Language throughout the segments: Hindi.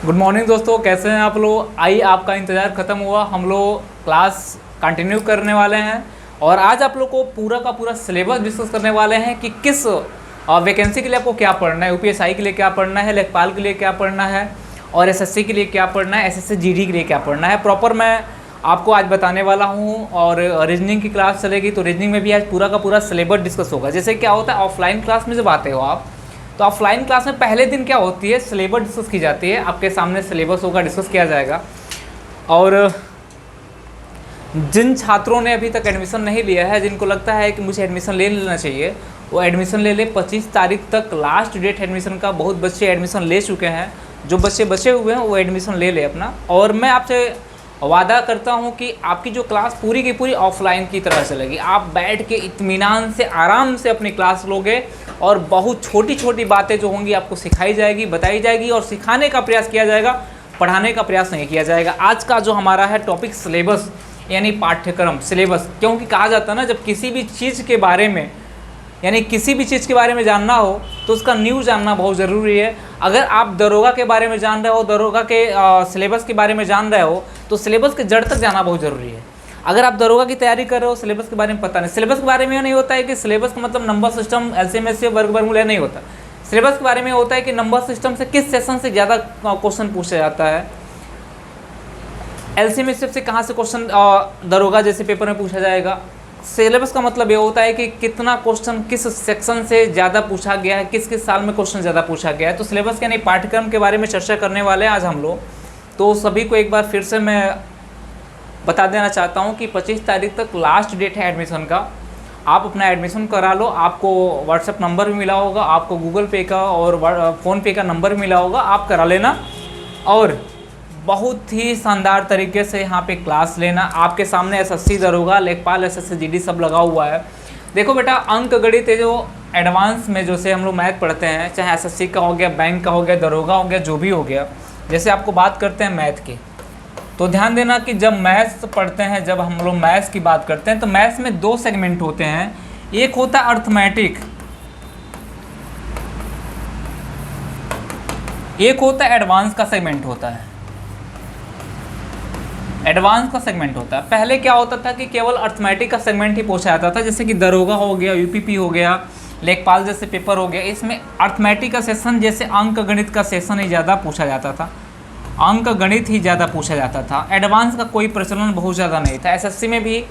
गुड मॉर्निंग दोस्तों, कैसे हैं आप लोग। आइए, आपका इंतज़ार ख़त्म हुआ, हम लोग क्लास कंटिन्यू करने वाले हैं और आज आप लोग को पूरा का पूरा सिलेबस डिस्कस करने वाले हैं कि किस वैकेंसी के लिए आपको क्या पढ़ना है, यूपीएसआई के लिए क्या पढ़ना है, लेखपाल के लिए क्या पढ़ना है और एसएससी के लिए क्या पढ़ना है, एसएससी जीडी के लिए क्या पढ़ना है। प्रॉपर मैं आपको आज बताने वाला हूँ। और रीजनिंग की क्लास चलेगी तो रीजनिंग में भी आज पूरा का पूरा सिलेबस डिस्कस होगा। जैसे क्या होता है ऑफलाइन क्लास में जब आते हो आप, तो ऑफलाइन क्लास में पहले दिन क्या होती है, सिलेबस डिस्कस की जाती है। आपके सामने सिलेबस होगा, डिस्कस किया जाएगा। और जिन छात्रों ने अभी तक एडमिशन नहीं लिया है, जिनको लगता है कि मुझे एडमिशन ले लेना चाहिए, वो एडमिशन ले ले। 25 तारीख तक लास्ट डेट एडमिशन का। बहुत बच्चे एडमिशन ले चुके हैं, जो बच्चे बचे हुए हैं वो एडमिशन ले ले अपना। और मैं आपसे वादा करता हूं कि आपकी जो क्लास पूरी की पूरी ऑफलाइन की तरह चलेगी। आप बैठ के इत्मीनान से आराम से अपनी क्लास लोगे और बहुत छोटी छोटी बातें जो होंगी आपको सिखाई जाएगी, बताई जाएगी और सिखाने का प्रयास किया जाएगा, पढ़ाने का प्रयास नहीं किया जाएगा। आज का जो हमारा है टॉपिक सिलेबस यानी पाठ्यक्रम सिलेबस। क्योंकि कहा जाता है ना, जब किसी भी चीज़ के बारे में यानी किसी भी चीज़ के बारे में जानना हो तो उसका न्यू जानना बहुत ज़रूरी है। अगर आप दरोगा के बारे में जान रहे हो, दरोगा के सिलेबस के बारे में जान रहे हो, तो सिलेबस के जड़ तक जाना बहुत ज़रूरी है। अगर आप दरोगा की तैयारी कर रहे हो, सिलेबस के बारे में पता नहीं। सिलेबस के बारे में यह नहीं होता है कि सिलेबस का मतलब नंबर सिस्टम, एलसीएम वर्ग वर्गमूल नहीं होता। सिलेबस के बारे में होता है कि नंबर सिस्टम से किस सेशन से ज़्यादा क्वेश्चन पूछा जाता है, एलसीएम से कहाँ से क्वेश्चन दरोगा जैसे पेपर में पूछा जाएगा। सिलेबस का मतलब ये होता है कि कितना क्वेश्चन किस सेक्शन से ज़्यादा पूछा गया है, किस किस साल में क्वेश्चन ज़्यादा पूछा गया है। तो सिलेबस के यानी पाठ्यक्रम के बारे में चर्चा करने वाले हैं आज हम लोग। तो सभी को एक बार फिर से मैं बता देना चाहता हूँ कि 25 तारीख तक लास्ट डेट है एडमिशन का। आप अपना एडमिशन करा लो। आपको व्हाट्सएप नंबर भी मिला होगा, आपको गूगल पे का और फ़ोनपे का नंबर भी मिला होगा, आप करा लेना। और बहुत ही शानदार तरीके से यहाँ पे क्लास लेना। आपके सामने एसएससी दरोगा, लेखपाल, एसएससी जीडी सब लगा हुआ है। देखो बेटा, अंक गणित जो एडवांस में जो से हम लोग मैथ पढ़ते हैं, चाहे एसएससी का हो गया, बैंक का हो गया, दरोगा हो गया, जो भी हो गया, जैसे आपको बात करते हैं मैथ की, तो ध्यान देना कि जब मैथ्स पढ़ते हैं, जब हम लोग मैथ्स की बात करते हैं, तो मैथ्स में दो सेगमेंट होते हैं। एक होता है अर्थमेटिक, एक होता है एडवांस का सेगमेंट होता है। एडवांस का सेगमेंट होता है। पहले क्या होता था कि केवल अर्थमेटिक का सेगमेंट ही पूछा जाता था, जैसे कि दरोगा हो गया, यूपीपी हो गया, लेखपाल जैसे पेपर हो गया। इसमें अर्थमेटिक का सेशन जैसे अंक गणित का सेशन ही ज़्यादा पूछा जाता था, अंक गणित ही ज़्यादा पूछा जाता था। एडवांस का कोई प्रचलन बहुत ज़्यादा नहीं था। एसएससी में भी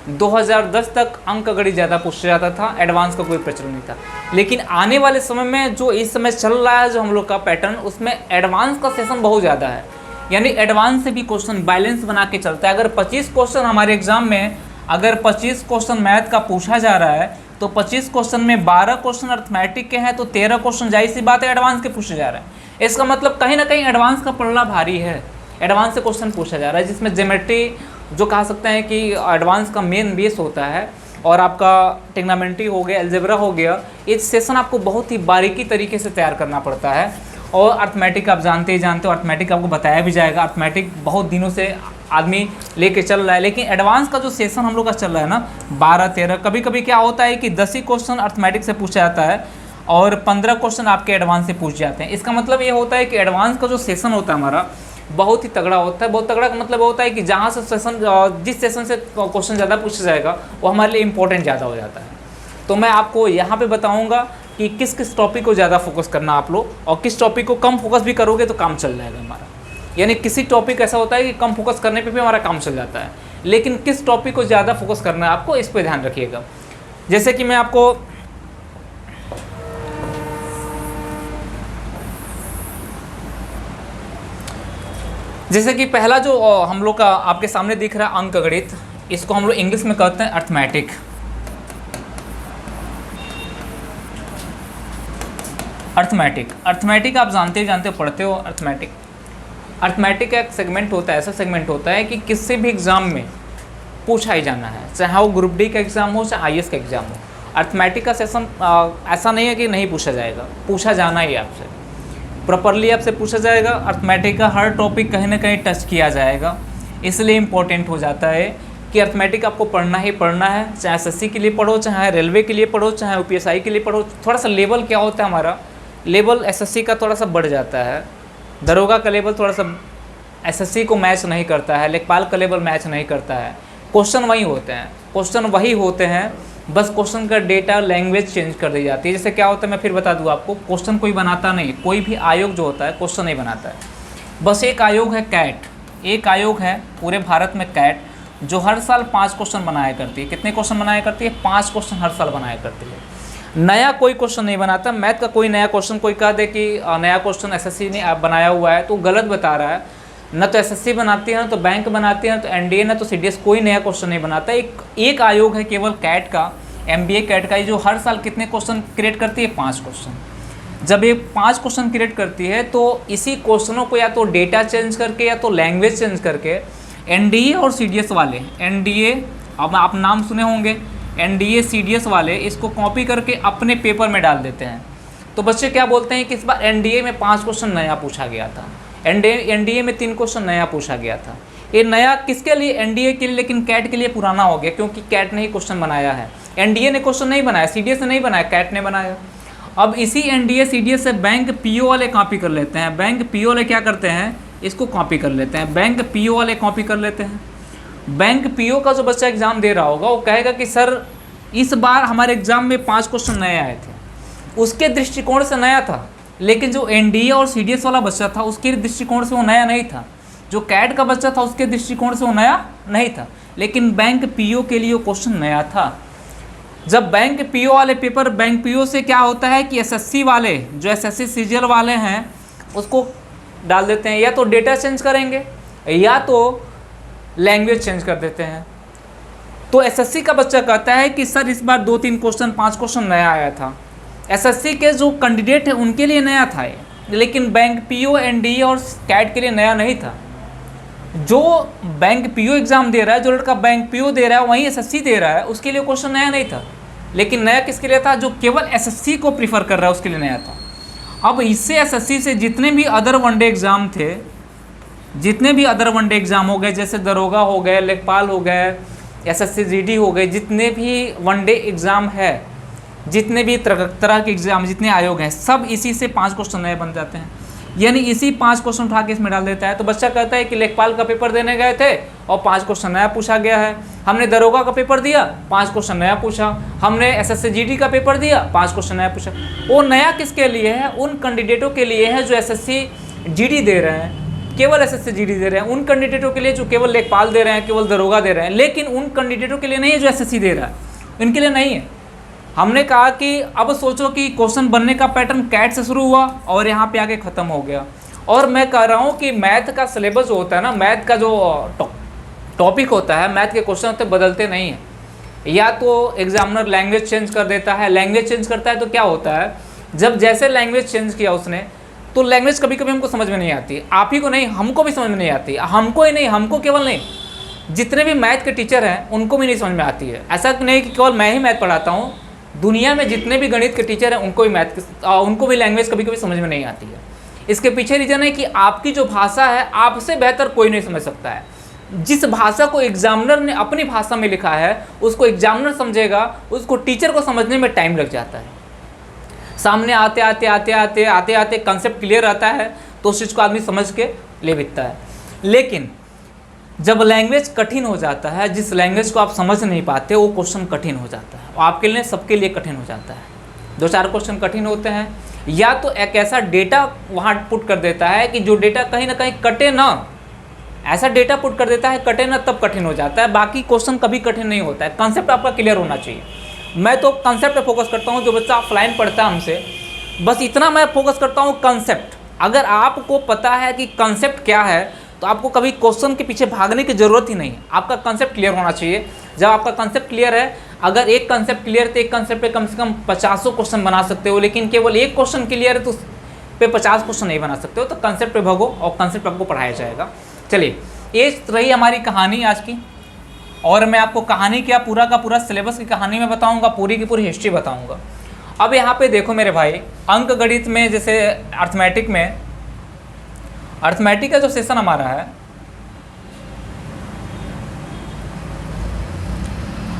2010 तक अंक गणित ज़्यादा पूछा जाता था, एडवांस का कोई प्रचलन नहीं था। लेकिन आने वाले समय में जो इस समय चल रहा है, जो हम लोग का पैटर्न, उसमें एडवांस का सेशन बहुत ज़्यादा है। यानी एडवांस से भी क्वेश्चन बैलेंस बना के चलता है। अगर 25 क्वेश्चन हमारे एग्जाम में, अगर 25 क्वेश्चन मैथ का पूछा जा रहा है, तो 25 क्वेश्चन में 12 क्वेश्चन अर्थमेटिक के हैं, तो 13 क्वेश्चन जाहिर सी बात है एडवांस के पूछे जा रहे हैं। इसका मतलब कहीं ना कहीं एडवांस का पलड़ा भारी है, एडवांस से क्वेश्चन पूछा जा रहा है, जिसमें ज्योमेट्री जो कह सकते हैं कि एडवांस का मेन बेस होता है, और आपका ट्रिग्नोमेट्री हो गया, अलजेब्रा हो गया। इस सेशन आपको बहुत ही बारीकी तरीके से तैयार करना पड़ता है। और अर्थमेटिक आप जानते ही जानते हो, अर्थमेटिक आपको बताया भी जाएगा। अर्थमेटिक बहुत दिनों से आदमी लेके चल रहा है, लेकिन एडवांस का जो सेशन हम लोग का चल रहा है ना, 12-13, कभी कभी क्या होता है कि 10 ही क्वेश्चन अर्थमेटिक से पूछा जाता है और 15 क्वेश्चन आपके एडवांस से पूछ जाते हैं। इसका मतलब ये होता है कि एडवांस का जो सेशन होता है हमारा बहुत ही तगड़ा होता है। बहुत तगड़ा का मतलब होता है कि जहाँ से सेशन, जिस सेशन से क्वेश्चन ज़्यादा पूछा जाएगा वो हमारे लिए इंपॉर्टेंट ज़्यादा हो जाता है। तो मैं आपको यहाँ पे बताऊँगा कि किस किस टॉपिक को ज़्यादा फोकस करना आप लोग, और किस टॉपिक को कम फोकस भी करोगे तो काम चल जाएगा हमारा। यानी किसी टॉपिक ऐसा होता है कि कम फोकस करने पे भी हमारा काम चल जाता है, लेकिन किस टॉपिक को ज़्यादा फोकस करना है आपको, इस पे ध्यान रखिएगा। जैसे कि मैं आपको जैसे कि पहला जो हम लोग का आपके सामने दिख रहा है अंक गणित, इसको हम लोग इंग्लिश में कहते हैं अर्थमेटिक। अर्थमेटिक आप जानते हो, पढ़ते हो। अर्थमेटिक का एक सेगमेंट होता है, ऐसा सेगमेंट होता है कि किसी भी एग्ज़ाम में पूछा ही जाना है, चाहे वो ग्रुप डी का एग्ज़ाम हो, चाहे आईएएस का एग्ज़ाम हो। अर्थमेटिक का सेशन ऐसा नहीं है कि नहीं पूछा जाएगा, पूछा जाना ही आपसे, प्रॉपरली आपसे पूछा जाएगा। अर्थमेटिक का हर टॉपिक कहीं ना कहीं टच किया जाएगा, इसलिए इम्पोर्टेंट हो जाता है कि अर्थमेटिक आपको पढ़ना ही पढ़ना है। चाहे एसएससी के लिए पढ़ो, चाहे रेलवे के लिए पढ़ो, चाहे यूपीएसआई के लिए पढ़ो। थोड़ा सा लेवल क्या होता है हमारा, लेवल एसएससी का थोड़ा सा बढ़ जाता है, दरोगा का लेवल थोड़ा सा एसएससी को मैच नहीं करता है, लेखपाल का लेवल मैच नहीं करता है। क्वेश्चन वही होते हैं, बस क्वेश्चन का डेटा लैंग्वेज चेंज कर दी जाती है। जैसे क्या होता है मैं फिर बता दूँ आपको, क्वेश्चन कोई बनाता नहीं, कोई भी आयोग जो होता है क्वेश्चन नहीं बनाता है। बस एक आयोग है कैट, एक आयोग है पूरे भारत में कैट, जो हर साल 5 क्वेश्चन बनाया करती है। कितने क्वेश्चन बनाया करती है? 5 क्वेश्चन हर साल बनाया करती है। नया कोई क्वेश्चन नहीं बनाता। मैथ का कोई नया क्वेश्चन कोई कह दे कि नया क्वेश्चन एसएससी ने बनाया हुआ है तो गलत बता रहा है। न तो एसएससी बनाती है, न तो बैंक बनाती है, न तो एनडीए, न तो सीडीएस, कोई नया क्वेश्चन नहीं बनाता। एक आयोग है केवल कैट का, एमबीए कैट का, जो हर साल कितने क्वेश्चन क्रिएट करती है? 5 क्वेश्चन। जब ये 5 क्वेश्चन क्रिएट करती है तो इसी क्वेश्चनों को या तो डेटा चेंज करके या तो लैंग्वेज चेंज करके एनडीए और सीडीएस वाले, एनडीए अब आप नाम सुने होंगे, एनडीए सीडीएस वाले इसको कॉपी करके अपने पेपर में डाल देते हैं। तो बच्चे क्या बोलते हैं कि इस बार एनडीए में 5 क्वेश्चन नया पूछा गया था, एनडीए में 3 क्वेश्चन नया पूछा गया था। ये नया किसके लिए? एनडीए के लिए, लेकिन कैट के लिए पुराना हो गया, क्योंकि कैट ने ही क्वेश्चन बनाया है। एनडीए ने क्वेश्चन नहीं बनाया, सीडीएस ने नहीं बनाया, कैट ने बनाया। अब इसी एनडीए सीडीएस से बैंक पीओ वाले कॉपी कर लेते हैं। बैंक पीओ वाले क्या करते हैं? इसको कॉपी कर लेते हैं। बैंक पीओ वाले कॉपी कर लेते हैं। बैंक पीओ का जो बच्चा एग्जाम दे रहा होगा वो कहेगा कि सर इस बार हमारे एग्जाम में 5 क्वेश्चन नए आए थे। उसके दृष्टिकोण से नया था, लेकिन जो एनडीए और सीडीएस वाला बच्चा था उसके दृष्टिकोण से वो नया नहीं था। जो कैट का बच्चा था उसके दृष्टिकोण से वो नया नहीं था, लेकिन बैंक पीओ के लिए वो क्वेश्चन नया था। जब बैंक पीओ वाले पेपर, बैंक पीओ से क्या होता है कि एसएससी वाले, जो एसएससी सीजीएल वाले हैं, उसको डाल देते हैं, या तो डेटा चेंज करेंगे या तो लैंग्वेज चेंज कर देते हैं। तो एसएससी का बच्चा कहता है कि सर इस बार 2-3 क्वेश्चन 5 क्वेश्चन नया आया था। एसएससी के जो कैंडिडेट हैं उनके लिए नया था ये, लेकिन बैंक पीओ, एनडीए और कैट के लिए नया नहीं था। जो बैंक पीओ एग्जाम दे रहा है, जो लड़का बैंक पीओ दे रहा है वहीं एसएससी दे रहा है, उसके लिए क्वेश्चन नया नहीं था। लेकिन नया किसके लिए था? जो केवल एसएससी को प्रीफर कर रहा है उसके लिए नया था। अब इससे एसएससी से जितने भी अदर वनडे एग्ज़ाम थे, जितने भी अदर वनडे एग्ज़ाम हो गए, जैसे दरोगा हो गए, लेखपाल हो गए, एसएससी जीडी हो गए, जितने भी वनडे एग्ज़ाम है, जितने भी तरह के एग्ज़ाम, जितने आयोग हैं, सब इसी से 5 क्वेश्चन नए बन जाते हैं। यानी इसी 5 क्वेश्चन उठा के इसमें डाल देता है। तो बच्चा कहता है कि लेखपाल का पेपर देने गए थे और 5 क्वेश्चन नया पूछा गया है। हमने दरोगा का पेपर दिया, 5 क्वेश्चन नया पूछा। हमने एसएससी जीडी का पेपर दिया, 5 क्वेश्चन नया पूछा। वो नया किसके लिए है? उन कैंडिडेटों के लिए है जो एसएससी जीडी दे रहे हैं, केवल एसएससी जीडी दे रहे हैं। उन कैंडिडेटों के लिए जो केवल लेखपाल दे रहे हैं, केवल दरोगा दे रहे हैं। लेकिन उन कैंडिडेटों के लिए नहीं है जो एसएससी दे रहा है, इनके लिए नहीं है। हमने कहा कि अब सोचो कि क्वेश्चन बनने का पैटर्न कैट से शुरू हुआ और यहाँ पे आके ख़त्म हो गया। और मैं कह रहा हूँ कि मैथ का सिलेबस जो होता है ना, मैथ का जो टॉपिक होता है, मैथ के क्वेश्चन होते बदलते नहीं हैं। या तो एग्जामिनर लैंग्वेज चेंज कर देता है, लैंग्वेज चेंज करता है तो क्या होता है, जब जैसे लैंग्वेज चेंज किया उसने, तो लैंग्वेज कभी कभी हमको समझ में नहीं आती। आप ही को नहीं, हमको भी समझ में नहीं आती। हमको ही नहीं, हमको केवल नहीं, जितने भी मैथ के टीचर हैं उनको भी नहीं समझ में आती है। ऐसा नहीं कि केवल मैं ही मैथ पढ़ाता हूँ, दुनिया में जितने भी गणित के टीचर हैं उनको भी लैंग्वेज कभी कभी समझ में नहीं आती है। इसके पीछे रीज़न है कि आपकी जो भाषा है आपसे बेहतर कोई नहीं समझ सकता है। जिस भाषा को एग्जामिनर ने अपनी भाषा में लिखा है उसको एग्जामिनर समझेगा, उसको टीचर को समझने में टाइम लग जाता है। सामने आते आते कंसेप्ट क्लियर रहता है तो उस चीज़ को आदमी समझ के ले बिकता है। लेकिन जब लैंग्वेज कठिन हो जाता है, जिस लैंग्वेज को आप समझ नहीं पाते, वो क्वेश्चन कठिन हो जाता है। आपके लिए, सबके लिए कठिन हो जाता है। 2-4 क्वेश्चन कठिन होते हैं, या तो एक ऐसा डेटा वहाँ पुट कर देता है कि जो डेटा कहीं ना कहीं कटे ना, ऐसा डेटा पुट कर देता है कटे ना, तब कठिन हो जाता है। बाकी क्वेश्चन कभी कठिन नहीं होता है। कंसेप्ट आपका क्लियर होना चाहिए। मैं तो कंसेप्ट पे फोकस करता हूँ। जो बच्चा ऑफलाइन पढ़ता है हमसे, बस इतना मैं फोकस करता हूँ, कंसेप्ट। अगर आपको पता है कि कंसेप्ट क्या है तो आपको कभी क्वेश्चन के पीछे भागने की ज़रूरत ही नहीं है। आपका कंसेप्ट क्लियर होना चाहिए। जब आपका कंसेप्ट क्लियर है, अगर एक कंसेप्ट क्लियर है तो एक कंसेप्ट पे कम से कम 50 क्वेश्चन बना सकते हो। लेकिन केवल एक क्वेश्चन क्लियर है तो उस पे 50 क्वेश्चन नहीं बना सकते हो। तो कंसेप्ट पे भागो और कंसेप्ट आपको पढ़ाया जाएगा। चलिए, ये रही हमारी कहानी आज की। और मैं आपको कहानी क्या, पूरा का पूरा सिलेबस की कहानी में बताऊँगा, पूरी की पूरी हिस्ट्री बताऊँगा। अब यहाँ पे देखो मेरे भाई, अंक गणित में, जैसे अर्थमेटिक में, अर्थमेटिक का जो सेशन हमारा है,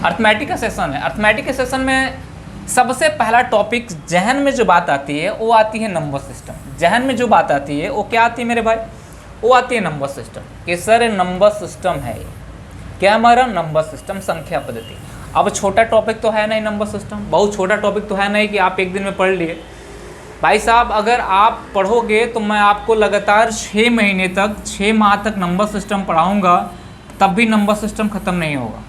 अर्थमेटिक का सेशन है। अर्थमेटिक के सेशन में सबसे पहला टॉपिक जहन में जो बात आती है वो आती है नंबर सिस्टम। जहन में जो बात आती है वो क्या आती है मेरे भाई, वो आती है नंबर सिस्टम। कि सर नंबर सिस्टम है ये, क्या हमारा नंबर सिस्टम, संख्या पद्धति। अब छोटा टॉपिक तो है नहीं नंबर सिस्टम, बहुत छोटा टॉपिक तो है नहीं कि आप एक दिन में पढ़ लिए। भाई साहब अगर आप पढ़ोगे तो मैं आपको लगातार 6 महीने तक, 6 माह तक नंबर सिस्टम पढ़ाऊँगा, तब भी नंबर सिस्टम ख़त्म नहीं होगा।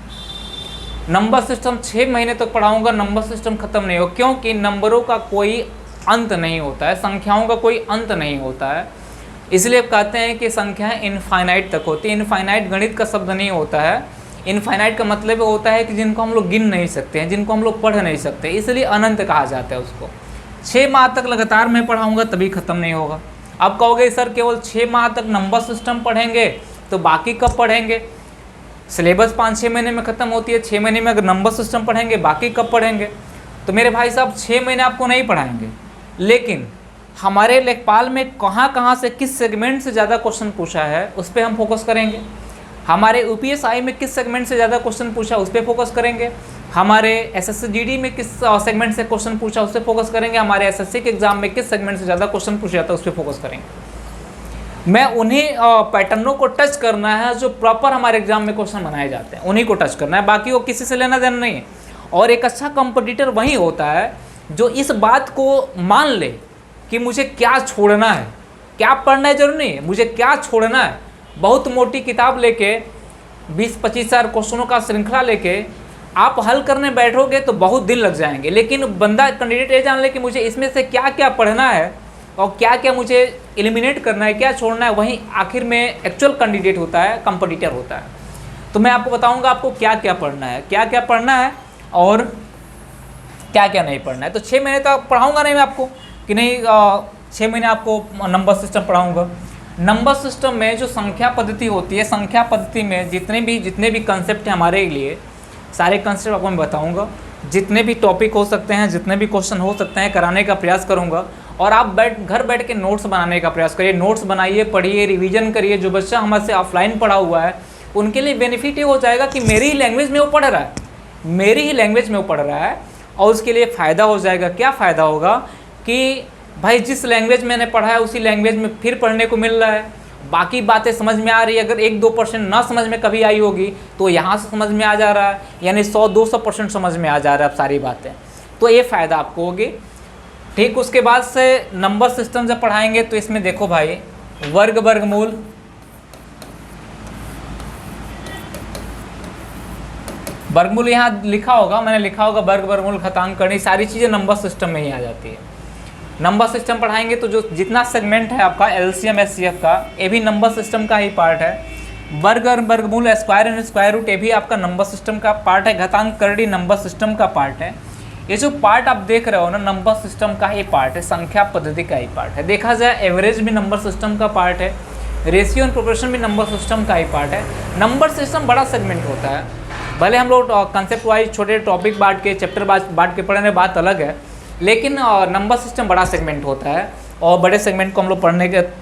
नंबर सिस्टम 6 महीने तक पढ़ाऊंगा, नंबर सिस्टम खत्म नहीं हो, क्योंकि नंबरों का कोई अंत नहीं होता है, संख्याओं का कोई अंत नहीं होता है। इसलिए कहते हैं कि संख्याएं इनफाइनाइट तक होती है। इनफाइनाइट गणित का शब्द नहीं होता है, इनफाइनाइट का मतलब होता है कि जिनको हम लोग गिन नहीं सकते हैं, जिनको हम लोग पढ़ नहीं सकते, इसलिए अनंत कहा जाता है उसको। 6 माह तक लगातार मैं पढ़ाऊँगा तभी ख़त्म नहीं होगा। अब कहोगे सर केवल 6 माह तक नंबर सिस्टम पढ़ेंगे तो बाकी कब पढ़ेंगे? सिलेबस 5-6 महीने में ख़त्म होती है, 6 महीने में अगर नंबर सिस्टम पढ़ेंगे बाकी कब पढ़ेंगे? तो मेरे भाई साहब 6 महीने आपको नहीं पढ़ाएंगे, लेकिन हमारे लेखपाल में कहाँ से किस सेगमेंट से ज़्यादा क्वेश्चन पूछा है उस पर हम फोकस करेंगे। हमारे यूपीएसआई में किस सेगमेंट से ज़्यादा क्वेश्चन पूछा उस पर फोकस करेंगे। हमारे एसएससी में किस सेगमेंट से क्वेश्चन पूछा उस पर फोकस करेंगे। हमारे एसएससी के एग्जाम में किस सेगमेंट से ज़्यादा क्वेश्चन पूछा जाता है उस पर फोकस करेंगे। मैं उन्हीं पैटर्नों को टच करना है जो प्रॉपर हमारे एग्जाम में क्वेश्चन बनाए जाते हैं, उन्हीं को टच करना है, बाकी वो किसी से लेना देना नहीं है। और एक अच्छा कंपटीटर वही होता है जो इस बात को मान ले कि मुझे क्या छोड़ना है, क्या पढ़ना है जरूरी नहीं है, मुझे क्या छोड़ना है। बहुत मोटी किताब लेके 20-25 हज़ार क्वेश्चनों का श्रृंखला लेके आप हल करने बैठोगे तो बहुत दिन लग जाएंगे, लेकिन बंदा कैंडिडेट ये जान ले कि मुझे इसमें से क्या क्या पढ़ना है और क्या क्या मुझे एलिमिनेट करना है, क्या छोड़ना है, वहीं आखिर में एक्चुअल कैंडिडेट होता है, कंपटीटर होता है। तो मैं आपको बताऊंगा आपको क्या क्या पढ़ना है, क्या क्या पढ़ना है और क्या क्या नहीं पढ़ना है। तो 6 महीने तक पढ़ाऊंगा नहीं मैं आपको कि नहीं, 6 महीने आपको नंबर सिस्टम पढ़ाऊंगा। नंबर सिस्टम में जो संख्या पद्धति होती है, संख्या पद्धति में जितने भी कंसेप्ट हैं हमारे लिए, सारे कंसेप्ट आपको मैं बताऊँगा। जितने भी टॉपिक हो सकते हैं, जितने भी क्वेश्चन हो सकते हैं, कराने का प्रयास करूँगा। और आप घर बैठ के नोट्स बनाने का प्रयास करिए, नोट्स बनाइए, पढ़िए, रिवीजन करिए। जो बच्चा हमारे से ऑफलाइन पढ़ा हुआ है उनके लिए बेनिफिट ये हो जाएगा कि मेरी ही लैंग्वेज में वो पढ़ रहा है, मेरी ही लैंग्वेज में वो पढ़ रहा है, और उसके लिए फ़ायदा हो जाएगा। क्या फ़ायदा होगा कि भाई जिस लैंग्वेज मैंने पढ़ा है उसी लैंग्वेज में फिर पढ़ने को मिल रहा है, बाकी बातें समझ में आ रही है। अगर 1-2% ना समझ में कभी आई होगी तो यहाँ से समझ में आ जा रहा है, यानी 100-200% समझ में आ जा रहा है अब सारी बातें। तो ये फ़ायदा आपको होगी। ठीक, उसके बाद से नंबर सिस्टम जब पढ़ाएंगे तो इसमें देखो भाई, वर्गमूल, वर्गमूल यहाँ लिखा होगा, मैंने लिखा होगा वर्गमूल, घातांक करनी, सारी चीज़ें नंबर सिस्टम में ही आ जाती है। नंबर सिस्टम पढ़ाएंगे तो जो जितना सेगमेंट है आपका एलसीएम एचसीएफ का, ये भी नंबर सिस्टम का ही पार्ट है। वर्गमूल, स्क्वायर एंड स्क्वायर रूट, ये भी आपका नंबर सिस्टम का पार्ट है। घातांक करनी नंबर सिस्टम का पार्ट है। ये जो पार्ट आप देख रहे हो ना, नंबर सिस्टम का ही पार्ट है, संख्या पद्धति का ही पार्ट है। देखा जाए एवरेज भी नंबर सिस्टम का पार्ट है, रेशियो एंड प्रोपोर्शन भी नंबर सिस्टम का ही पार्ट है। नंबर सिस्टम बड़ा सेगमेंट होता है, भले हम लोग कंसेप्ट वाइज छोटे टॉपिक बांट के, चैप्टर बांट के पढ़ने बात अलग है, लेकिन नंबर सिस्टम बड़ा सेगमेंट होता है। और बड़े सेगमेंट को हम लोग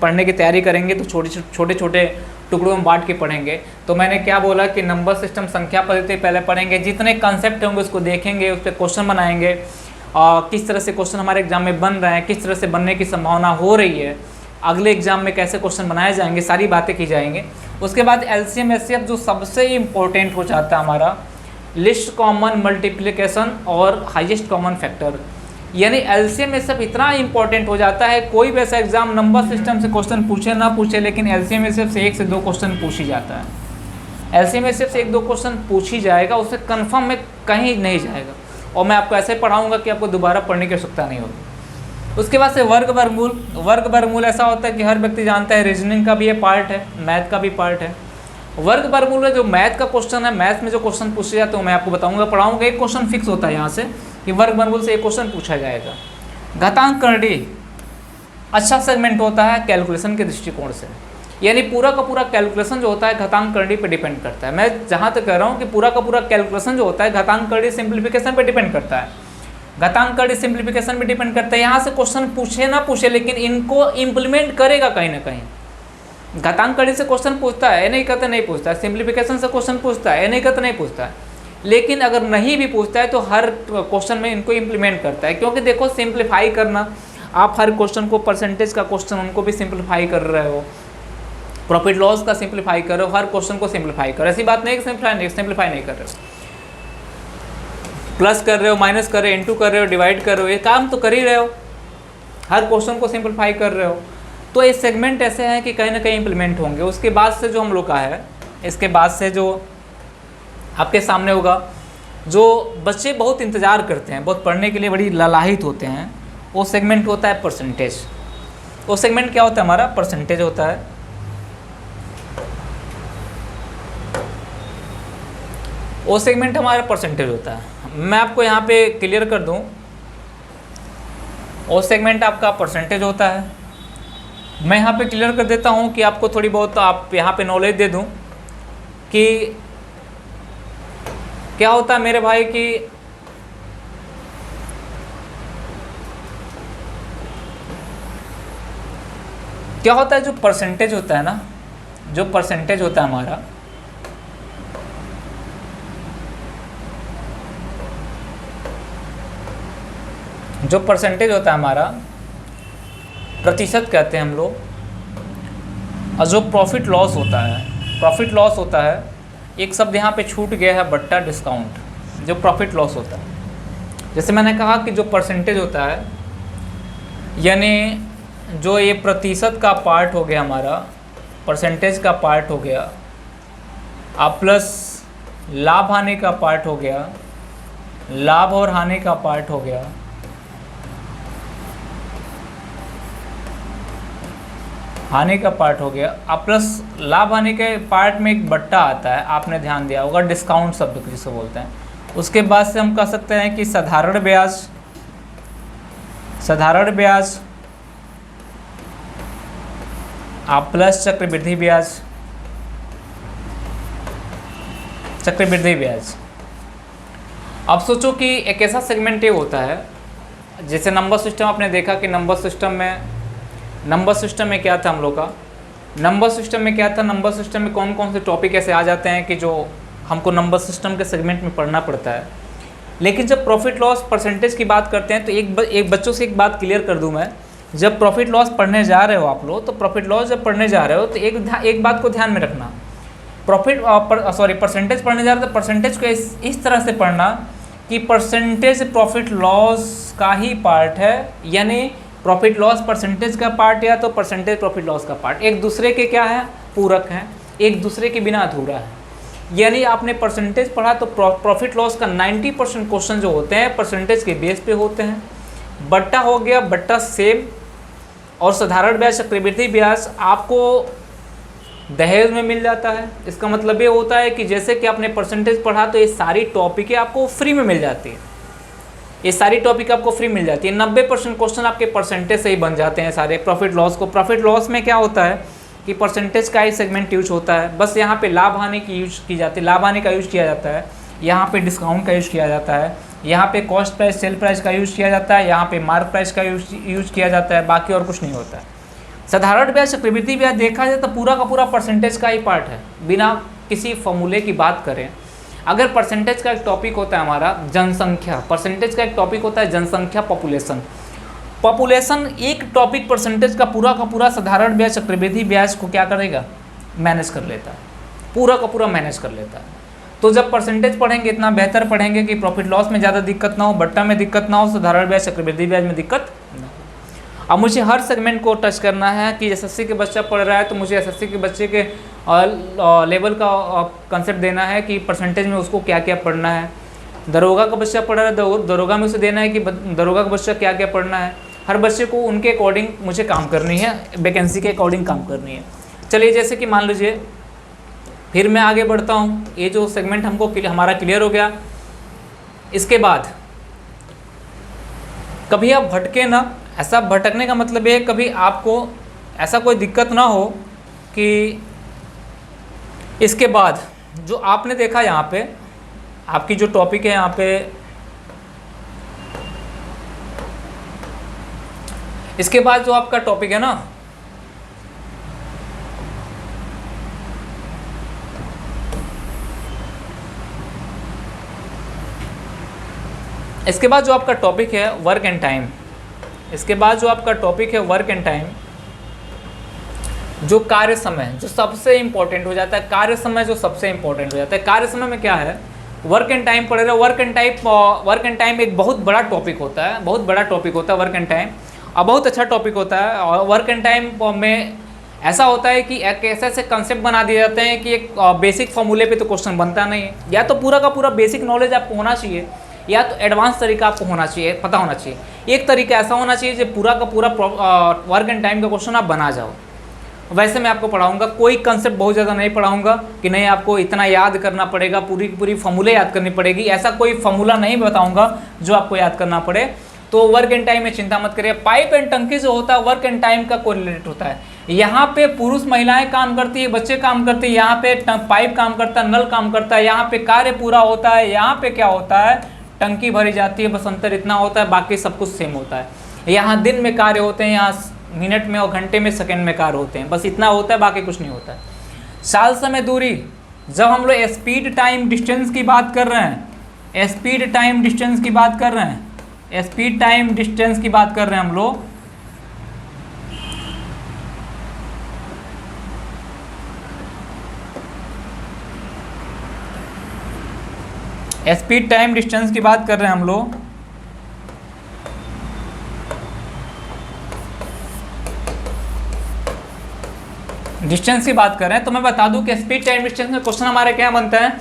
पढ़ने की तैयारी करेंगे तो छोटे टुकड़ों में बांट के पढ़ेंगे। तो मैंने क्या बोला कि नंबर सिस्टम, संख्या पद्धति पहले पढ़ेंगे, जितने कंसेप्ट होंगे उसको देखेंगे, उस पर क्वेश्चन बनाएंगे, किस तरह से क्वेश्चन हमारे एग्जाम में बन रहे हैं, किस तरह से बनने की संभावना हो रही है, अगले एग्जाम में कैसे क्वेश्चन बनाए जाएंगे, सारी बातें की जाएंगी। उसके बाद एलसीएम एचसीएफ जो सबसे इम्पोर्टेंट हो जाता है हमारा, लिस्ट कॉमन मल्टीप्लिकेशन और हाईएस्ट कॉमन फैक्टर, यानी एलसीएम एचसीएफ इतना इंपॉर्टेंट हो जाता है। कोई भी ऐसा एग्जाम नंबर सिस्टम से क्वेश्चन पूछे ना पूछे, लेकिन एलसीएम एचसीएफ से 1 से 2 क्वेश्चन पूछ ही जाता है। एलसीएम एचसीएफ से 1-2 क्वेश्चन पूछ ही जाएगा, उससे कंफर्म में कहीं नहीं जाएगा। और मैं आपको ऐसे पढ़ाऊंगा कि आपको दोबारा पढ़ने की आवश्यकता नहीं होगी। उसके बाद से वर्गमूल ऐसा होता है कि हर व्यक्ति जानता है, रीजनिंग का भी ये पार्ट है, मैथ का भी पार्ट है। वर्गमूल में जो मैथ का क्वेश्चन है, मैथ में जो क्वेश्चन पूछे जाते हैं मैं आपको बताऊंगा, पढ़ाऊंगा। एक क्वेश्चन फिक्स होता है यहाँ से कि वर्गमूल से एक क्वेश्चन पूछा जाएगा। घातांक करनी अच्छा सेगमेंट होता है कैलकुलेशन के दृष्टिकोण से, यानी पूरा का पूरा कैलकुलेशन जो होता है घातांक करनी पे डिपेंड करता है। मैं जहाँ तक कह रहा हूँ कि पूरा का पूरा कैलकुलेशन जो होता है घातांक करनी सिंप्लीफिकेशन पे डिपेंड करता है, घातांक करनी सिंप्लीफिकेशन पे डिपेंड करता है। यहाँ से क्वेश्चन पूछे ना पूछे, लेकिन इनको इम्प्लीमेंट करेगा कहीं ना कहीं। घातांक करनी से क्वेश्चन पूछता है, ये नहीं कहते नहीं पूछता है, सिंप्लीफिकेशन से क्वेश्चन पूछता है, ये नहीं कहते नहीं पूछता है। लेकिन अगर नहीं भी पूछता है तो हर क्वेश्चन में इनको इम्प्लीमेंट करता है, क्योंकि देखो सिंप्लीफाई करना, आप हर क्वेश्चन को परसेंटेज का क्वेश्चन उनको भी सिंप्लीफाई कर रहे हो, प्रॉफिट लॉस का सिंप्लीफाई कर रहे हो, हर क्वेश्चन को सिंप्लीफाई करो। ऐसी बात नहीं कि सिंप्लीफाई नहीं कर रहे हो, प्लस कर रहे हो, माइनस कर रहे हो, इनटू कर रहे हो, डिवाइड कर रहे हो, ये काम तो कर ही रहे हो, हर क्वेश्चन को सिंप्लीफाई कर रहे हो। तो ये सेगमेंट ऐसे हैं कि कहीं ना कहीं इंप्लीमेंट होंगे। उसके बाद से जो हम लोग का है, इसके बाद से जो आपके सामने होगा, जो बच्चे बहुत इंतज़ार करते हैं, बहुत पढ़ने के लिए बड़ी लालायित होते हैं, वो सेगमेंट होता है परसेंटेज। वो सेगमेंट क्या होता है हमारा? परसेंटेज होता है। वो सेगमेंट हमारा परसेंटेज होता है। मैं आपको यहाँ पे क्लियर कर दूँ, वो सेगमेंट आपका परसेंटेज होता है। मैं यहाँ पे क्लियर कर देता हूँ कि आपको थोड़ी बहुत आप यहाँ पे नॉलेज दे दूँ कि क्या होता है मेरे भाई कि क्या होता है, जो परसेंटेज होता है ना, जो परसेंटेज होता है हमारा, जो परसेंटेज होता है हमारा, प्रतिशत कहते हैं हम लोग। और जो प्रॉफिट लॉस होता है, प्रॉफिट लॉस होता है, एक शब्द यहाँ पे छूट गया है, बट्टा डिस्काउंट। जो प्रॉफिट लॉस होता है, जैसे मैंने कहा कि जो परसेंटेज होता है, यानी जो ये प्रतिशत का पार्ट हो गया हमारा, परसेंटेज का पार्ट हो गया, आप प्लस लाभ हानि का पार्ट हो गया, लाभ और हानि का पार्ट हो गया, हानि का पार्ट हो गया, अब प्लस लाभ हानि के पार्ट में एक बट्टा आता है, आपने ध्यान दिया होगा, डिस्काउंट शब्द जिसे बोलते हैं। उसके बाद से हम कह सकते हैं कि साधारण ब्याज, साधारण ब्याज, आप प्लस चक्रवृद्धि ब्याज, चक्रवृद्धि ब्याज। अब सोचो कि एक ऐसा सेगमेंट ये होता है, जैसे नंबर सिस्टम आपने देखा कि नंबर सिस्टम में क्या था हम लोग का, नंबर सिस्टम में क्या था, नंबर सिस्टम में कौन कौन से टॉपिक ऐसे आ जाते हैं कि जो हमको नंबर सिस्टम के सेगमेंट में पढ़ना पड़ता है। लेकिन जब प्रॉफिट लॉस परसेंटेज की बात करते हैं तो एक बच्चों से एक बात क्लियर कर दूं मैं, जब प्रॉफिट लॉस पढ़ने जा रहे हो आप लोग, तो प्रॉफिट लॉस जब पढ़ने जा रहे हो तो एक बात को ध्यान में रखना, परसेंटेज पढ़ने जा रहे हो तो परसेंटेज को इस तरह से पढ़ना कि परसेंटेज प्रॉफिट लॉस का ही पार्ट है, यानी प्रॉफिट लॉस परसेंटेज का पार्ट या तो परसेंटेज प्रॉफिट लॉस का पार्ट, एक दूसरे के क्या है, पूरक हैं, एक दूसरे के बिना अधूरा है। यानी आपने परसेंटेज पढ़ा तो प्रॉफिट लॉस का 90% क्वेश्चन जो होते हैं परसेंटेज के बेस पे होते हैं। बट्टा हो गया, बट्टा सेम, और साधारण ब्याज चक्रवृद्धि ब्याज आपको दहेज में मिल जाता है। इसका मतलब ये होता है कि जैसे कि आपने परसेंटेज पढ़ा तो ये सारी टॉपिकें आपको फ्री में मिल जाती है, ये सारी टॉपिक आपको फ्री मिल जाती है। 90% क्वेश्चन आपके परसेंटेज से ही बन जाते हैं सारे प्रॉफिट लॉस को। प्रॉफिट लॉस में क्या होता है कि परसेंटेज का ही सेगमेंट यूज होता है, बस यहाँ पे लाभ हानि की यूज की जाती है, लाभ हानि का यूज किया जाता है, यहाँ पे डिस्काउंट का यूज किया जाता है, यहाँ पे कॉस्ट प्राइस सेल प्राइस का यूज किया जाता है, यहाँ पे मार्क प्राइस का यूज किया जाता है, बाकी और कुछ नहीं होता है। साधारण ब्याज चक्रवृद्धि ब्याज देखा जाए तो पूरा का पूरा परसेंटेज का ही पार्ट है, बिना किसी फॉर्मूले की बात करें। अगर परसेंटेज का एक टॉपिक होता है हमारा जनसंख्या, परसेंटेज का एक टॉपिक होता है जनसंख्या, पॉपुलेशन एक टॉपिक परसेंटेज का पूरा साधारण ब्याज चक्रवृद्धि ब्याज को क्या करेगा, मैनेज कर लेता है, पूरा का पूरा मैनेज कर लेता है। तो जब परसेंटेज पढ़ेंगे इतना बेहतर पढ़ेंगे कि प्रॉफिट लॉस में ज़्यादा दिक्कत ना हो, बट्टा में दिक्कत ना हो, साधारण ब्याज चक्रवृद्धि ब्याज में दिक्कत ना हो। अब मुझे हर सेगमेंट को टच करना है कि एसएससी के बच्चा पढ़ रहा है तो मुझे एसएससी के बच्चे के लेवल का कंसेप्ट देना है कि परसेंटेज में उसको क्या क्या पढ़ना है। दरोगा का बच्चा पढ़ रहा है, दरोगा में उसे देना है कि दरोगा का बच्चा क्या क्या पढ़ना है। हर बच्चे को उनके अकॉर्डिंग मुझे काम करनी है, वैकेंसी के अकॉर्डिंग काम करनी है। चलिए जैसे कि मान लीजिए, फिर मैं आगे बढ़ता हूँ, ये जो सेगमेंट हमको हमारा क्लियर हो गया। इसके बाद कभी आप भटके ना, ऐसा भटकने का मतलब ये है कभी आपको ऐसा कोई दिक्कत ना हो कि इसके बाद जो आपने देखा यहाँ पे आपकी जो टॉपिक है, यहाँ पे इसके बाद जो आपका टॉपिक है ना, इसके बाद जो आपका टॉपिक है वर्क एंड टाइम, इसके बाद जो आपका टॉपिक है वर्क एंड टाइम, जो कार्य समय जो सबसे इंपॉर्टेंट हो जाता है, कार्य समय जो सबसे इंपॉर्टेंट हो जाता है। कार्य समय में क्या है, वर्क एंड टाइम पढ़ रहे हो। वर्क एंड टाइम एक बहुत बड़ा टॉपिक होता है, बहुत बड़ा टॉपिक होता है वर्क एंड टाइम, और बहुत अच्छा टॉपिक होता है। और वर्क एंड टाइम में ऐसा होता है कि एक ऐसे कंसेप्ट बना दिए जाते हैं कि एक बेसिक फॉर्मूले पे तो क्वेश्चन बनता नहीं है। या तो पूरा का पूरा बेसिक नॉलेज आपको होना चाहिए, या तो एडवांस तरीका आपको होना चाहिए, पता होना चाहिए। एक तरीका ऐसा होना चाहिए जो पूरा का पूरा वर्क एंड टाइम का क्वेश्चन आप बना जाओ। वैसे मैं आपको पढ़ाऊंगा, कोई कंसेप्ट बहुत ज़्यादा नहीं पढ़ाऊंगा कि नहीं आपको इतना याद करना पड़ेगा, पूरी की पूरी फॉर्मूले याद करनी पड़ेगी, ऐसा कोई फॉर्मूला नहीं बताऊंगा जो आपको याद करना पड़े। तो वर्क एंड टाइम में चिंता मत करिए। पाइप एंड टंकी जो होता है वर्क एंड टाइम का कोरिलेटेड होता है। यहाँ पे पुरुष महिलाएं काम करती है, बच्चे काम करते हैं, यहाँ पे पाइप काम करता है, नल काम करता है, यहाँ पे कार्य पूरा होता है, यहाँ पे क्या होता है, टंकी भरी जाती है, बस अंतर इतना होता है, बाकी सब कुछ सेम होता है। यहाँ दिन में कार्य होते हैं, यहाँ मिनट में और घंटे में सेकंड में कार्य होते हैं, बस इतना होता है, बाकी कुछ नहीं होता है। साल समय दूरी, जब हम लोग स्पीड टाइम डिस्टेंस की बात कर रहे हैं, स्पीड टाइम डिस्टेंस की बात कर रहे हैं, स्पीड टाइम डिस्टेंस की बात कर रहे हैं हम लोग, स्पीड टाइम डिस्टेंस की बात कर रहे हैं हम लोग। डिस्टेंस की बात कर रहे हैं तो मैं बता दूं कि स्पीड टाइम डिस्टेंस में क्वेश्चन हमारे क्या बनता है,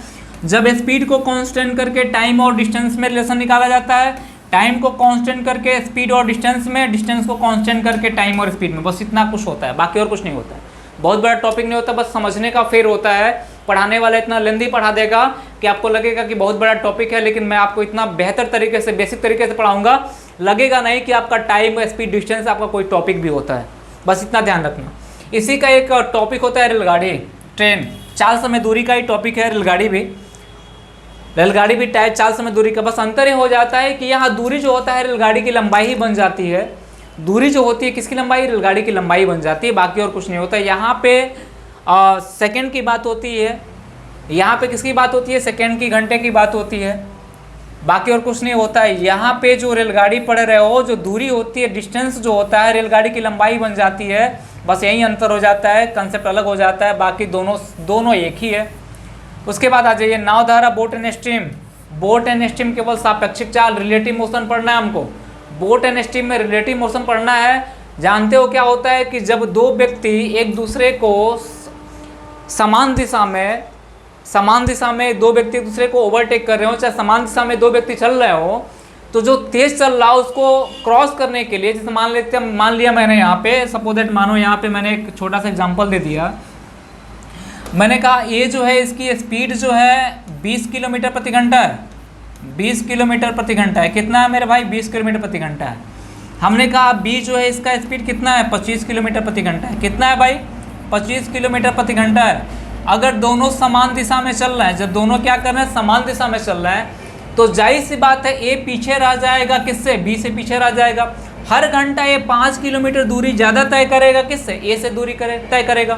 जब स्पीड को कांस्टेंट करके टाइम और डिस्टेंस में रिलेशन निकाला जाता है, टाइम को कांस्टेंट करके स्पीड और डिस्टेंस में, डिस्टेंस को कांस्टेंट करके टाइम और स्पीड में, बस इतना कुछ होता है, बाकी और कुछ नहीं होता है। बहुत बड़ा टॉपिक नहीं होता, बस समझने का फेर होता है। पढ़ाने वाला इतना लेंदी पढ़ा देगा कि आपको लगेगा कि बहुत बड़ा टॉपिक है, लेकिन मैं आपको इतना बेहतर तरीके से, बेसिक तरीके से पढ़ाऊंगा, लगेगा नहीं कि आपका टाइम, स्पीड, डिस्टेंस आपका कोई टॉपिक भी होता है। बस इतना ध्यान रखना। इसी का एक टॉपिक होता है रेलगाड़ी, ट्रेन, चाल समय दूरी का ही टॉपिक है रेलगाड़ी भी। रेलगाड़ी भी चाल समय दूरी का, बस अंतर ये हो जाता है कि यहाँ दूरी जो होता है रेलगाड़ी की लंबाई ही बन जाती है। दूरी जो होती है किसकी लंबाई, रेलगाड़ी की लंबाई बन जाती है, बाकी और कुछ नहीं होता है। यहाँ पे सेकंड की बात होती है, यहाँ पे किसकी बात होती है, सेकंड की, घंटे की बात होती है, बाकी और कुछ नहीं होता है। यहाँ पे जो रेलगाड़ी पढ़ रहे हो, जो दूरी होती है, डिस्टेंस जो होता है, रेलगाड़ी की लंबाई बन जाती है। बस यही अंतर हो जाता है, कंसेप्ट अलग हो जाता है, बाकी दोनों एक ही है। उसके बाद आ जाइए नावधारा, boat and stream. Boat and stream केवल सापेक्षिक चाल, रिलेटिव मोशन पढ़ना है हमको। बोट एंड स्ट्रीम में रिलेटिव मोशन पढ़ना है। जानते हो क्या होता है कि जब दो व्यक्ति एक दूसरे को समान दिशा में दो व्यक्ति एक दूसरे को ओवरटेक कर रहे हो, चाहे समान दिशा में दो व्यक्ति चल रहे हो, तो जो तेज चल रहा है उसको क्रॉस करने के लिए, जैसे मान लिया मैंने यहाँ पे, सपोज दैट मानो यहाँ पे मैंने एक छोटा सा एग्जांपल दे दिया। मैंने कहा ये जो है इसकी स्पीड जो है 20 किलोमीटर प्रति घंटा है, 20 किलोमीटर प्रति घंटा है। कितना है मेरे भाई, 20 किलोमीटर प्रति घंटा है। हमने कहा बी जो है इसका स्पीड कितना है, 25 किलोमीटर प्रति घंटा है। कितना है भाई, 25 किलोमीटर प्रति घंटा है। अगर दोनों समान दिशा में चल रहे हैं, जब दोनों क्या कर रहे हैं, समान दिशा में चल रहे हैं, तो जाहिर सी बात है ए पीछे रह जाएगा, किससे, बी से पीछे रह जाएगा। हर घंटा ये 5 किलोमीटर दूरी ज़्यादा तय करेगा, किससे, ए से दूरी तय करेगा।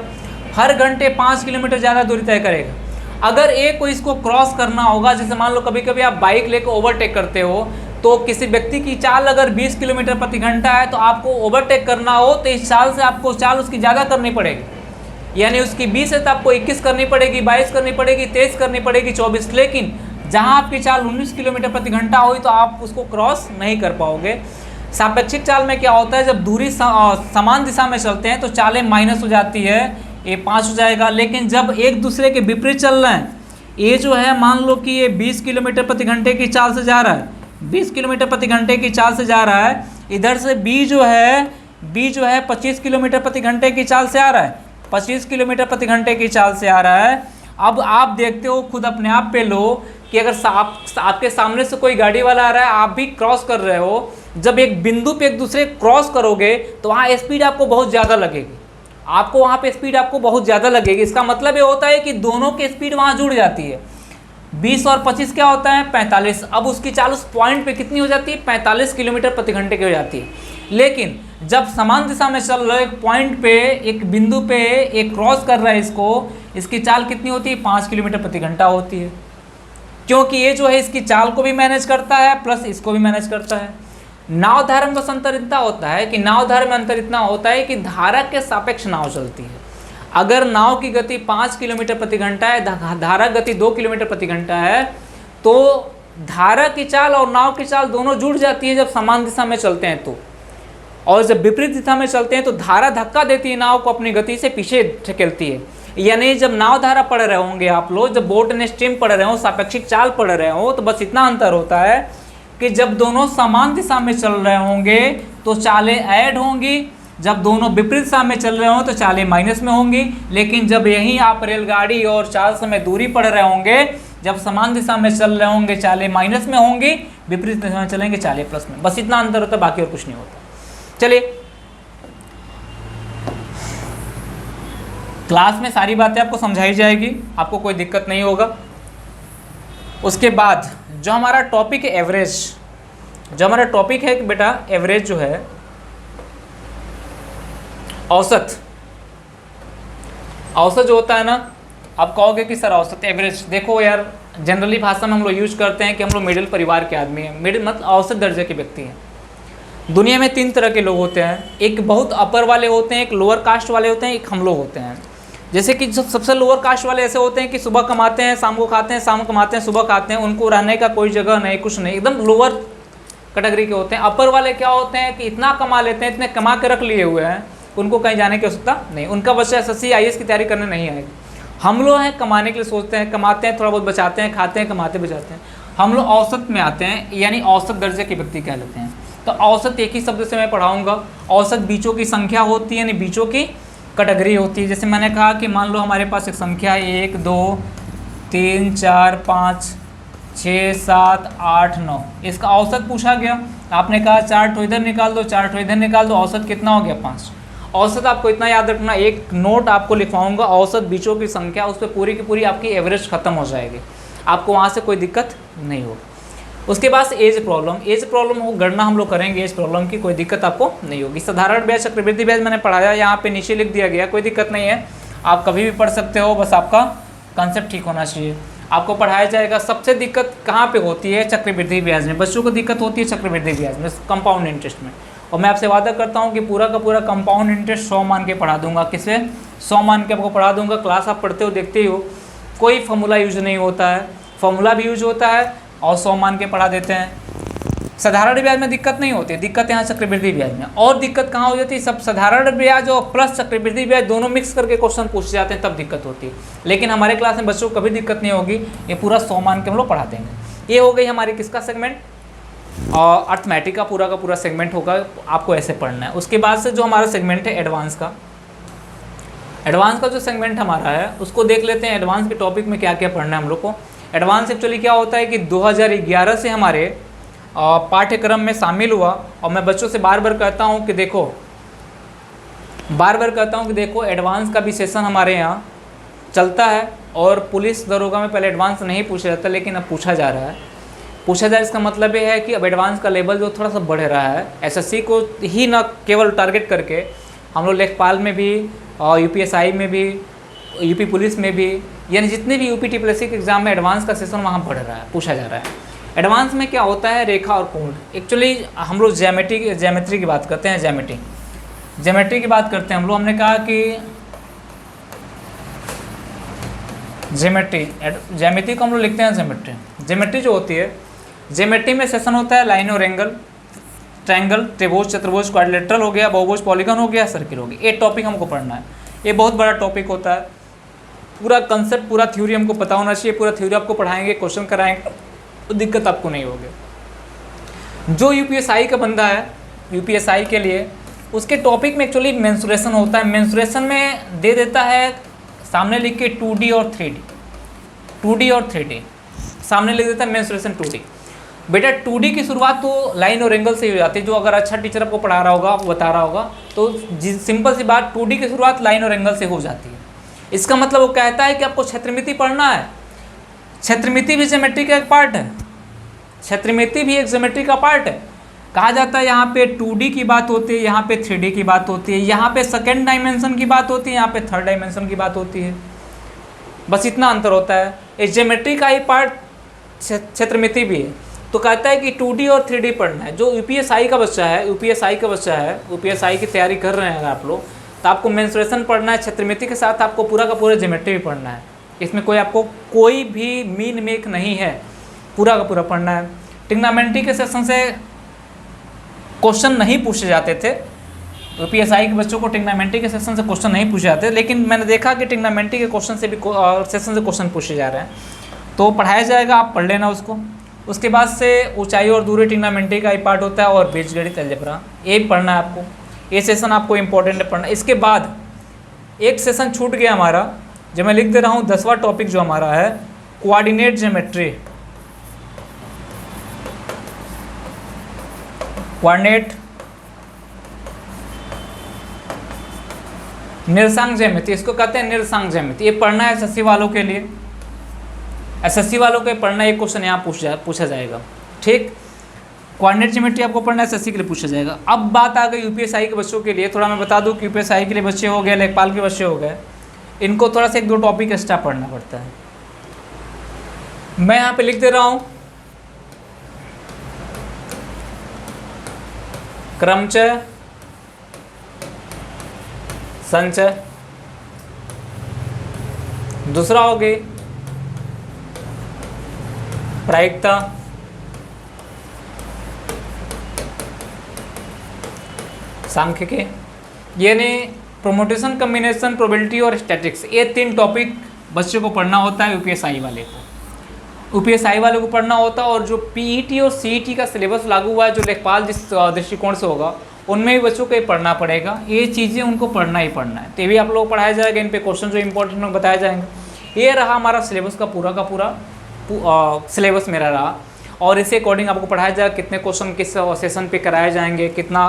हर घंटे 5 किलोमीटर ज़्यादा दूरी तय करेगा। अगर ए को इसको क्रॉस करना होगा, जैसे मान लो कभी कभी आप बाइक लेकर ओवरटेक करते हो, तो किसी व्यक्ति की चाल अगर 20 किलोमीटर प्रति घंटा है, तो आपको ओवरटेक करना हो तो इस चाल से आपको चाल उसकी ज़्यादा करनी पड़ेगी, यानी उसकी 20 है तो आपको 21 करनी पड़ेगी, 22 करनी पड़ेगी, 23 करनी पड़ेगी, 24। लेकिन जहाँ आपकी चाल 19 किलोमीटर प्रति घंटा हुई तो आप उसको क्रॉस नहीं कर पाओगे। सापेक्षिक चाल में क्या होता है, जब दूरी समान दिशा में चलते हैं तो चालें माइनस हो जाती है, ये 5 हो जाएगा। लेकिन जब एक दूसरे के विपरीत चल रहे हैं, ये जो है मान लो कि ये 20 किलोमीटर प्रति घंटे की चाल से जा रहा है, 20 किलोमीटर प्रति घंटे की चाल से जा रहा है, इधर से बी जो है 25 किलोमीटर प्रति घंटे की चाल से आ रहा है, 25 किलोमीटर प्रति घंटे की चाल से आ रहा है। अब आप देखते हो खुद अपने आप पे लो कि अगर आपके सामने से कोई गाड़ी वाला आ रहा है, आप भी क्रॉस कर रहे हो, जब एक बिंदु पे एक दूसरे क्रॉस करोगे तो वहाँ स्पीड आपको बहुत ज़्यादा लगेगी, आपको वहाँ पे स्पीड आपको बहुत ज़्यादा लगेगी। इसका मतलब ये होता है कि दोनों की स्पीड वहाँ जुड़ जाती है। 20 और 25 क्या होता है, 45। अब उसकी चाल उस पॉइंट पे कितनी हो जाती है, 45 किलोमीटर प्रति घंटे की हो जाती है। लेकिन जब समान दिशा में चल रहे एक पॉइंट पे, एक बिंदु पे एक क्रॉस कर रहा है इसको, इसकी चाल कितनी होती है, 5 किलोमीटर प्रति घंटा होती है। क्योंकि ये जो है इसकी चाल को भी मैनेज करता है प्लस इसको भी मैनेज करता है। नाव धारा में बस अंतर इतना होता है कि नाव धारा में अंतर इतना होता है कि धारा के सापेक्ष नाव चलती है। अगर नाव की गति 5 किलोमीटर प्रति घंटा है, धारा गति 2 किलोमीटर प्रति घंटा है, तो धारा की चाल और नाव की चाल दोनों जुड़ जाती है जब समान दिशा में चलते हैं तो। और जब विपरीत दिशा में चलते हैं तो धारा धक्का देती है नाव को, अपनी गति से पीछे ढकेलती है। यानी जब नाव धारा पढ़ रहे होंगे आप लोग, जब बोट ने स्ट्रीम पढ़ रहे हो, सापेक्षिक चाल पढ़ रहे हो, तो बस इतना अंतर होता है कि जब दोनों समान दिशा में चल रहे होंगे तो चालें ऐड होंगी, जब दोनों विपरीत दिशा में चल रहे हो तो चालें माइनस में होंगी। लेकिन जब यहीं आप रेलगाड़ी और चाल समय दूरी पढ़ रहे होंगे, जब समान दिशा में चल रहे होंगे चालें माइनस में होंगी, विपरीत दिशा में चलेंगे चालें प्लस में। बस इतना अंतर होता है, बाकी और कुछ नहीं होता। चलिए, क्लास में सारी बातें आपको समझाई जाएगी, आपको कोई दिक्कत नहीं होगा। उसके बाद जो हमारा टॉपिक है एवरेज, जो हमारा टॉपिक है कि बेटा एवरेज जो है, औसत, औसत जो होता है ना, आप कहोगे कि सर औसत एवरेज, देखो यार जनरली भाषा में हम लोग यूज करते हैं कि हम लोग मिडिल परिवार के आदमी हैं, मिडिल मतलब औसत दर्जे के व्यक्ति हैं। दुनिया में 3 तरह के लोग होते हैं, एक बहुत अपर वाले होते हैं, एक लोअर कास्ट वाले होते हैं, एक हम लोग होते हैं। जैसे कि जो सबसे लोअर कास्ट वाले ऐसे होते हैं कि सुबह कमाते हैं शाम को खाते हैं, शाम को कमाते हैं सुबह खाते हैं, उनको रहने का कोई जगह नहीं, कुछ नहीं, एकदम लोअर कैटेगरी के होते हैं। अपर वाले क्या होते हैं कि इतना कमा लेते हैं, इतने कमा के रख लिए हुए हैं, उनको कहीं जाने की आवश्यकता नहीं, उनका बच्चा एसएससी आईएएस की तैयारी करने नहीं आएगा। हम लोग हैं कमाने के लिए सोचते हैं, कमाते हैं, थोड़ा बहुत बचाते हैं, खाते हैं, कमाते बचाते हैं। हम लोग औसत में आते हैं, यानी औसत दर्जे के व्यक्ति कह लेते हैं। तो औसत एक ही शब्द से मैं पढ़ाऊंगा। औसत बीचों की संख्या होती है, यानी बीचों की कैटेगरी होती है। जैसे मैंने कहा कि मान लो हमारे पास एक संख्या है 1 2 3 4 5 6 7 8 9, इसका औसत पूछा गया। आपने कहा 4 ठो इधर निकाल दो, 4 ठो इधर निकाल दो, औसत कितना हो गया 5। औसत आपको इतना याद रखना, एक नोट आपको लिखवाऊंगा, औसत बीचों की संख्या, उस पर पूरी की पूरी आपकी एवरेज खत्म हो जाएगी, आपको वहाँ से कोई दिक्कत नहीं होगी। उसके बाद एज प्रॉब्लम, एज प्रॉब्लम वो गणना हम लोग करेंगे, एज प्रॉब्लम की कोई दिक्कत आपको नहीं होगी। साधारण ब्याज, चक्रवृद्धि ब्याज मैंने पढ़ाया, यहाँ पे नीचे लिख दिया गया, कोई दिक्कत नहीं है, आप कभी भी पढ़ सकते हो, बस आपका कंसेप्ट ठीक होना चाहिए। आपको पढ़ाया जाएगा। सबसे दिक्कत कहाँ पे होती है? चक्रवृद्धि ब्याज में। बच्चों को दिक्कत होती है चक्रवृद्धि ब्याज में, कंपाउंड इंटरेस्ट में। और मैं आपसे वादा करता हूँ कि पूरा का पूरा कंपाउंड इंटरेस्ट 100 मान के पढ़ा दूंगा। किसे? 100 मान के आपको पढ़ा दूंगा। क्लास आप पढ़ते हो, देखते ही हो, कोई फॉर्मूला यूज नहीं होता है, फॉर्मूला भी यूज होता है और 100 मान के पढ़ा देते हैं। साधारण ब्याज में दिक्कत नहीं होती, दिक्कत यहाँ चक्रवृद्धि ब्याज में। और दिक्कत कहाँ हो जाती है? सब साधारण ब्याज और प्लस चक्रवृद्धि ब्याज दोनों मिक्स करके क्वेश्चन पूछे जाते हैं, तब दिक्कत होती है। लेकिन हमारे क्लास में बच्चों को कभी दिक्कत नहीं होगी, ये पूरा 100 मान के हम लोग पढ़ा देंगे। ये हो गई हमारी किसका सेगमेंट? और अर्थमेटिक का पूरा सेगमेंट होगा, आपको ऐसे पढ़ना है। उसके बाद से जो हमारा सेगमेंट है एडवांस का, एडवांस का जो सेगमेंट हमारा है उसको देख लेते हैं। एडवांस के टॉपिक में क्या क्या पढ़ना है हम लोग को। एडवांस एक्चुअली क्या होता है कि 2011 से हमारे पाठ्यक्रम में शामिल हुआ। और मैं बच्चों से बार बार कहता हूँ कि देखो एडवांस का भी सेशन हमारे यहाँ चलता है। और पुलिस दरोगा में पहले एडवांस नहीं पूछा जाता, लेकिन अब पूछा जा रहा है। पूछा जाए इसका मतलब ये है कि अब एडवांस का लेवल जो थोड़ा सा बढ़ रहा है। एसएससी को ही न केवल टारगेट करके हम लोग लेखपाल में भी और यूपीएसआई में भी, यूपी पुलिस में भी, यानी जितने भी यूपी टीपीएससी के एग्जाम में एडवांस का सेशन वहाँ बढ़ रहा है, पूछा जा रहा है। एडवांस में क्या होता है? रेखा और कोण। एक्चुअली हम लोग ज्योमेट्री की बात करते हैं, ज्योमेट्री की बात करते हैं हम लोग। हमने कहा कि ज्योमेट्री को हम लोग लिखते हैं ज्योमेट्री जो होती है, ज्योमेट्री में सेशन होता है लाइन और एंगल, ट्रायंगल, त्रिभुज, चतुर्भुज, क्वाड्रिलेटरल हो गया, बहुभुज, पॉलीगन हो गया, सर्किल हो गया। ये टॉपिक हमको पढ़ना है। ये बहुत बड़ा टॉपिक होता है। पूरा कंसेप्ट, पूरा थ्योरी हमको पता होना चाहिए। पूरा थ्योरी आपको पढ़ाएंगे, क्वेश्चन कराएंगे, तो दिक्कत आपको नहीं होगी। जो यूपीएसआई का बंदा है, यूपीएसआई के लिए उसके टॉपिक में एक्चुअली मेंसुरेशन होता है। मेंसुरेशन में दे देता है सामने लिख के 2D और 3D सामने लिख देता है मेंसुरेशन 2D। बेटा 2D की शुरुआत तो लाइन और एंगल से ही हो जाती है। जो अगर अच्छा टीचर आपको पढ़ा रहा होगा, आपको बता रहा होगा, तो सिंपल सी बात, 2D की शुरुआत लाइन और एंगल से हो जाती है। इसका मतलब वो कहता है कि आपको क्षेत्रमिति पढ़ना है। क्षेत्रमिति भी ज्योमेट्री का एक पार्ट है, क्षेत्रमिति भी एक ज्योमेट्री का पार्ट है। कहा जाता है यहाँ पे 2D की बात होती है, यहाँ पे 3D की बात होती है, यहाँ पे सेकेंड डायमेंशन की बात होती है, यहाँ पे थर्ड डायमेंशन की बात होती है। बस इतना अंतर होता है। इस ज्योमेट्री का ही पार्ट क्षेत्रमिति भी है। तो कहता है कि 2D और 3D पढ़ना है। जो यूपीएसआई का बच्चा है, यूपीएसआई की तैयारी कर रहे हैं अगर आप लोग, तो आपको मेंसुरेशन पढ़ना है, क्षेत्रमिति के साथ आपको पूरा का पूरा ज्योमेट्री भी पढ़ना है। इसमें आपको कोई भी मीन मेक नहीं है, पूरा का पूरा पढ़ना है। ट्रिग्नोमेट्री के सेशन से क्वेश्चन नहीं पूछे जाते थे, यूपीएसआई के बच्चों को ट्रिग्नोमेट्री के सेशन से क्वेश्चन नहीं पूछे जाते, लेकिन मैंने देखा कि ट्रिग्नोमेट्री के क्वेश्चन से भी सेशन से क्वेश्चन पूछे जा रहे हैं, तो पढ़ाया जाएगा, आप पढ़ लेना उसको। उसके बाद से ऊंचाई और दूरी ट्रिग्नोमेट्री का ही पार्ट होता है, और बीजगणित अलजेब्रा, ये भी पढ़ना है आपको। ये सेशन आपको इंपॉर्टेंट है पढ़ना। इसके बाद एक सेशन छूट गया हमारा, जो मैं लिख दे रहा हूँ 10वां टॉपिक जो हमारा है, कोऑर्डिनेट ज्योमेट्री। कोऑर्डिनेट निर्देशांक ज्यामिति, इसको कहते हैं निर्देशांक ज्यामिति। ये पढ़ना है एसएससी वालों के लिए, एसएससी वालों के पढ़ना, एक क्वेश्चन यहाँ पूछा जाएगा, ठीक। कोऑर्डिनेट ज्योमेट्री आपको पढ़ना है, एसएससी के लिए पूछा जाएगा। अब बात आ गई यूपीएसआई के बच्चों के लिए। थोड़ा मैं बता दूं कि यूपीएसआई के लिए बच्चे हो गए, लेखपाल के बच्चे हो गए, इनको थोड़ा सा 1-2 टॉपिक एक्स्ट्रा पढ़ना पड़ता है। मैं यहाँ पे लिख दे रहा हूँ क्रमचय, संचय, दूसरा हो गई प्रायिकता, सांख्यिकी, यानी प्रोमोटेशन, कम्बिनेशन, प्रोबेबिलिटी और स्टैटिक्स। ये 3 टॉपिक बच्चों को पढ़ना होता है यूपीएसआई वाले को, यूपीएसआई वाले को पढ़ना होता है। और जो पीईटी और सीईटी का सिलेबस लागू हुआ है, जो लेखपाल जिस दृष्टिकोण से होगा, उनमें भी बच्चों को ये पढ़ना पड़ेगा। ये चीज़ें उनको पढ़ना ही पढ़ना है, तो भी आप लोगों को पढ़ाया जाएगा। इन पे क्वेश्चन जो इंपॉर्टेंट हो बताए जाएंगे। ये रहा हमारा सिलेबस का पूरा सिलेबस मेरा रहा, और इसी अकॉर्डिंग आपको पढ़ाया जाएगा कितने क्वेश्चन किस सेशन पे कराए जाएंगे, कितना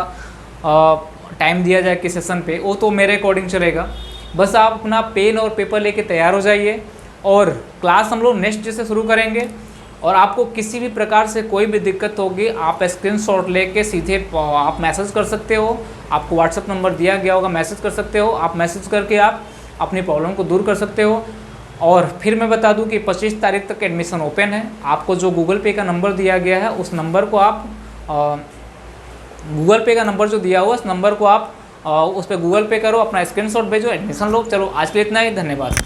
टाइम दिया जाए किस सेशन पे, वो तो मेरे अकॉर्डिंग चलेगा। बस आप अपना पेन और पेपर लेके तैयार हो जाइए, और क्लास हम लोग नेक्स्ट डे से शुरू करेंगे। और आपको किसी भी प्रकार से कोई भी दिक्कत होगी, आप स्क्रीनशॉट लेके सीधे आप मैसेज कर सकते हो। आपको व्हाट्सएप नंबर दिया गया होगा, मैसेज कर सकते हो। आप मैसेज करके आप अपनी प्रॉब्लम को दूर कर सकते हो। और फिर मैं बता दूं कि 25 तारीख तक एडमिशन ओपन है। आपको जो गूगल पे का नंबर दिया गया है, उस नंबर को आप गूगल पे का नंबर जो दिया हुआ, उस नंबर को आप उस पर गूगल पे करो, अपना स्क्रीनशॉट भेजो, एडमिशन लो। चलो आज के लिए इतना ही, धन्यवाद।